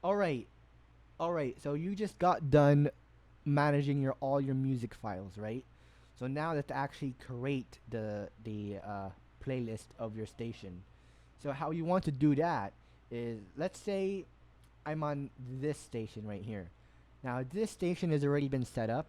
All right, all right. So you just got done managing your all your music files, right? So now let's actually create the playlist of your station. So how you want to do that is, let's say I'm on this station right here. Now this station has already been set up,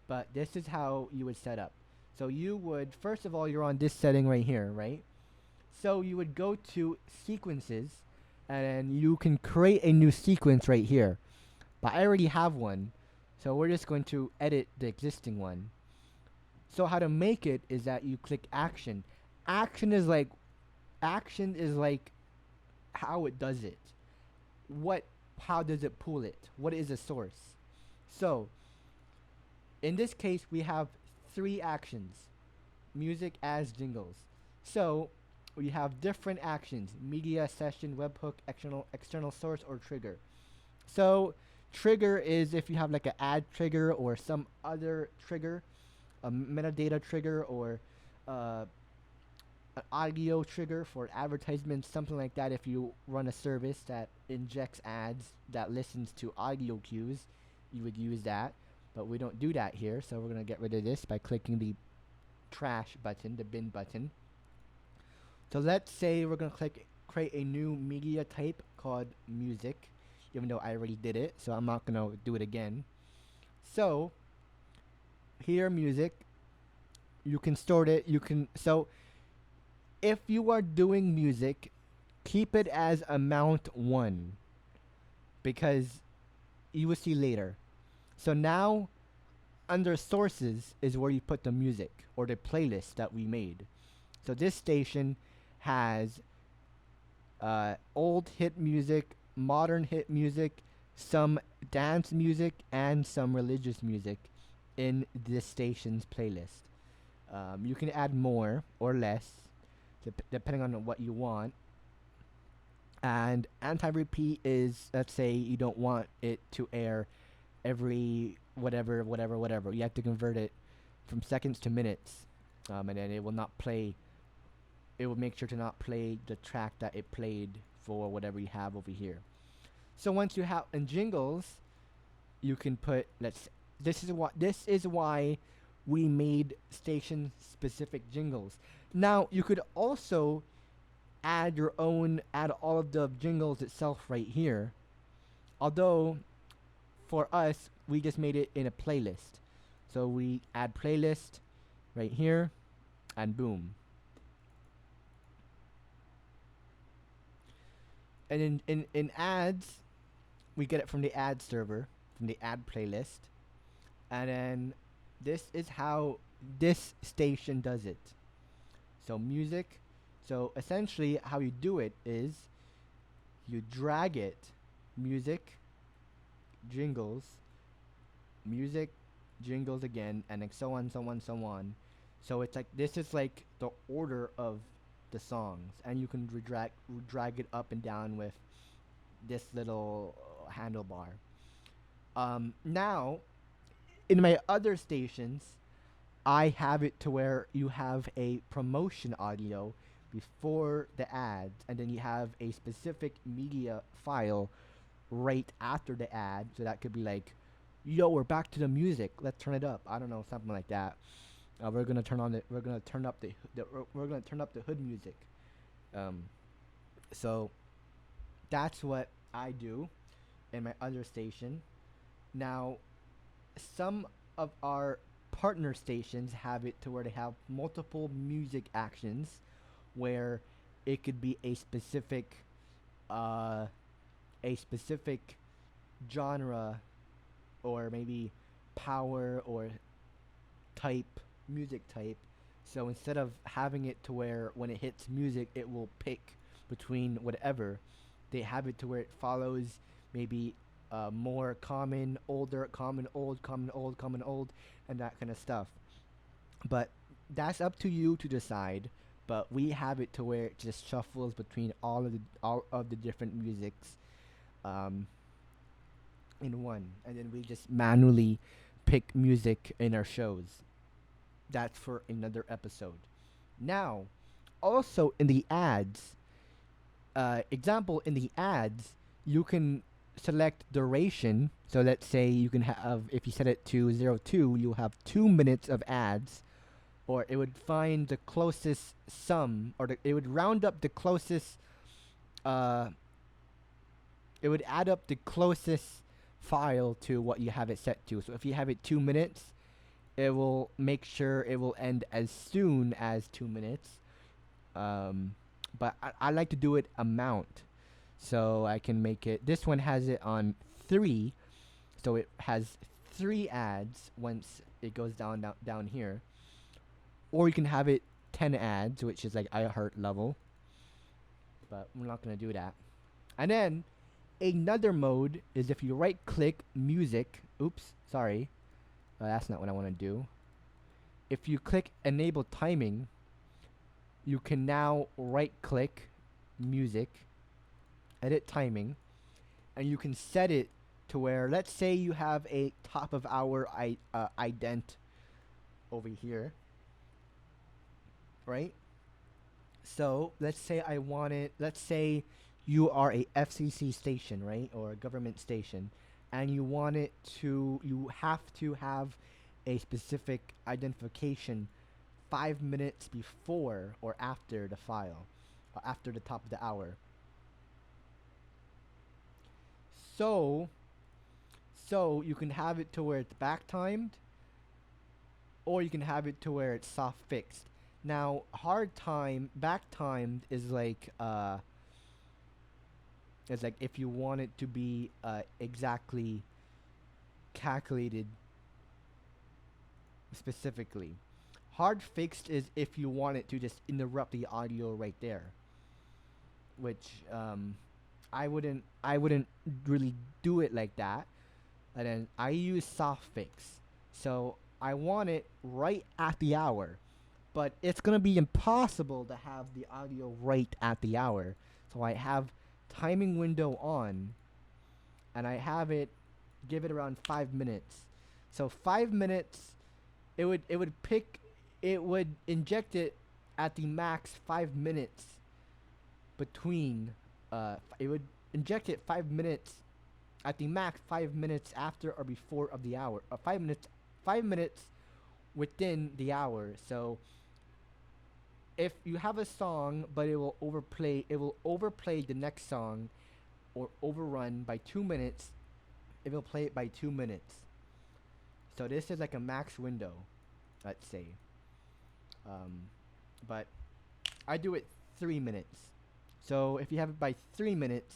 but this is how you would set up. So you would, first of all, you're on this setting right here, right? So you would go to sequences, and you can create a new sequence right here. But I already have one, so we're just going to edit the existing one. So how to make it is that you click action. Action is like action is like how it does it. What how does it pull it? What is the source? So in this case we have three actions. Music as jingles. So we have different actions: media, session, webhook, external source, or trigger. So trigger is if you have like an ad trigger or some other trigger, a metadata trigger, or uh, an audio trigger for advertisements, something like that. If you run a service that injects ads that listens to audio cues, you would use that. But we don't do that here, so we're gonna get rid of this by clicking the trash button, the bin button. So let's say we're gonna click create a new media type called music, even though I already did it, so I'm not gonna do it again. So here, music, you can store it. You can so if you are doing music, keep it as amount one because you will see later. So now under sources is where you put the music or the playlist that we made. So this station has old hit music, modern hit music, some dance music, and some religious music in this station's playlist. You can add more or less, depending on what you want. And anti repeat is, let's say you don't want it to air every whatever. You have to convert it from seconds to minutes, and then it will not play. It will make sure to not play the track that it played for whatever you have over here. So once you have in jingles, you can put let's. This is why we made station specific jingles. Now you could also add all of the jingles itself right here. Although for us, we just made it in a playlist. So we add playlist right here, and boom. And in ads, we get it from the ad server, from the ad playlist. And then this is how this station does it. So music. So essentially, how you do it is you drag it, music, jingles, music, jingles again, and like so on, so on, so on. So it's like this is like the order of the songs, and you can drag it up and down with this little handlebar. Now, in my other stations, I have it to where you have a promotion audio before the ads, and then you have a specific media file right after the ad. So that could be like, "Yo, we're back to the music. Let's turn it up." I don't know, something like that. We're gonna turn on the. We're gonna turn up we're gonna turn up the hood music. Um, so that's what I do in my other station. Now, some of our partner stations have it to where they have multiple music actions where it could be uh, a specific genre, or maybe power or type music type. So instead of having it to where when it hits music it will pick between whatever, they have it to where it follows maybe more common, older, common, old, common, old, common, old, and that kind of stuff. But that's up to you to decide. But we have it to where it just shuffles between all of the different musics um, in one, and then we just manually pick music in our shows. That's for another episode. Now, also in the ads, example in the ads, you can select duration. So let's say you can have, if you set it to 02, you'll have 2 minutes of ads, or it would find the closest sum, or it would round up the closest, uh, it would add up the closest file to what you have it set to. So if you have it 2 minutes, it will make sure it will end as soon as 2 minutes. But I like to do it amount, so I can make it. This one has it on 3, so it has 3 ads once it goes down here. Or you can have it 10 ads, which is like iHeart level. But we're not gonna do that. And then another mode is if you right click music. Oops, sorry. That's not what I want to do. If you click enable timing, you can now right click music, edit timing, and you can set it to where, let's say you have a top of hour ident over here, right? So let's say I want it, let's say you are a FCC station, right? Or a government station, and you want it to, you have to have a specific identification 5 minutes before or after the file, or after the top of the hour. So, so you can have it to where it's back timed, or you can have it to where it's soft fixed. Now, back timed is like if you want it to be exactly calculated specifically. Hard fixed is if you want it to just interrupt the audio right there, which I wouldn't really do it like that. And then I use soft fix. So I want it right at the hour, but it's gonna be impossible to have the audio right at the hour. So I have timing window on, and I have it give it around 5 minutes. So 5 minutes, it would inject it at the max 5 minutes between. It would inject it 5 minutes at the max 5 minutes after or before of the hour. 5 minutes within the hour. So if you have a song but it will overplay the next song, or overrun by 2 minutes, it will play it by 2 minutes. So this is like a max window, let's say. But I do it 3 minutes. So if you have it by 3 minutes,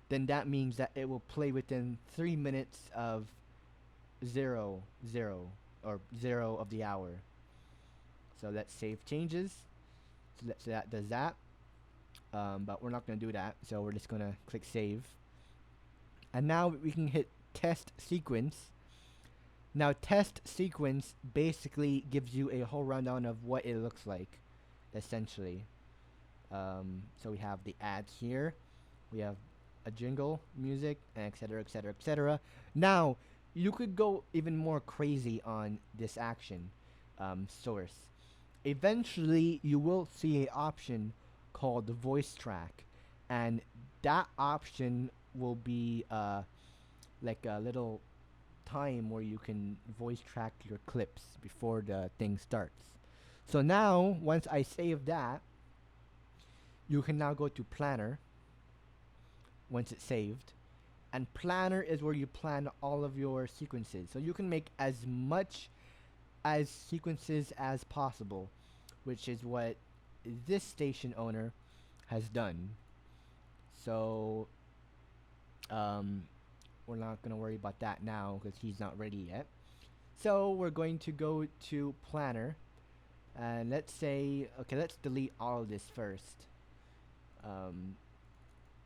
then that means that it will play within 3 minutes of 0, or 0 of the hour. So let's save changes. So that does that. But we're not going to do that. So we're just going to click save. And now we can hit test sequence. Now test sequence basically gives you a whole rundown of what it looks like, essentially. So we have the ads here. We have a jingle, music, etc., etc., etc. Now, you could go even more crazy on this action source. Eventually, you will see an option called the voice track, and that option will be like a little time where you can voice track your clips before the thing starts. So now, once I save that, you can now go to Planner once it's saved. And Planner is where you plan all of your sequences. So you can make as much as sequences as possible, which is what this station owner has done. So we're not going to worry about that now because he's not ready yet. So we're going to go to Planner, and let's say, okay, let's delete all of this first,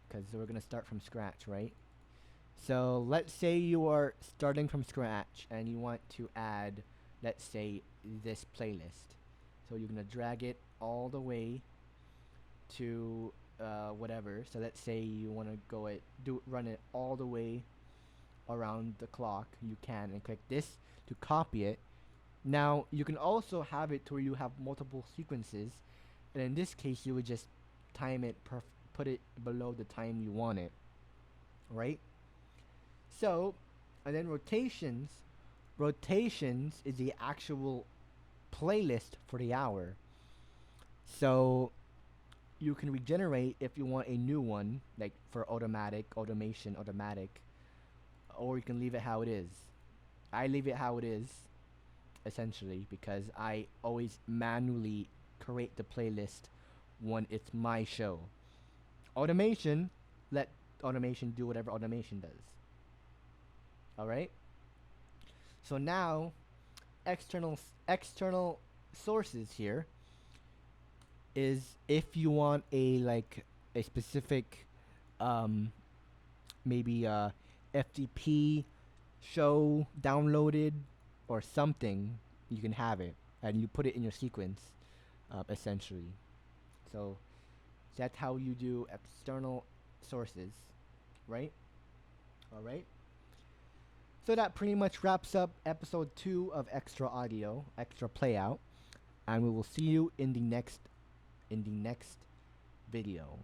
because we're going to start from scratch, right? So let's say you are starting from scratch and you want to add, let's say, this playlist. So you're going to drag it all the way to whatever. So let's say you want to run it all the way around the clock. You can, and click this to copy it. Now you can also have it to where you have multiple sequences, and in this case you would just time it, put it below the time you want it, right? So, and then rotations. Rotations is the actual playlist for the hour. So you can regenerate if you want a new one, like for automatic, automation, automatic, or you can leave it how it is. I leave it how it is, essentially, because I always manually create the playlist when it's my show. Automation, let automation do whatever automation does. Alright? So now, external sources here is if you want a specific um maybe FTP show downloaded or something, you can have it and you put it in your sequence, essentially. So that's how you do external sources, right? All right. So that pretty much wraps up episode 2 of Xtra.Audio, Extra Playout, and we will see you in the next video.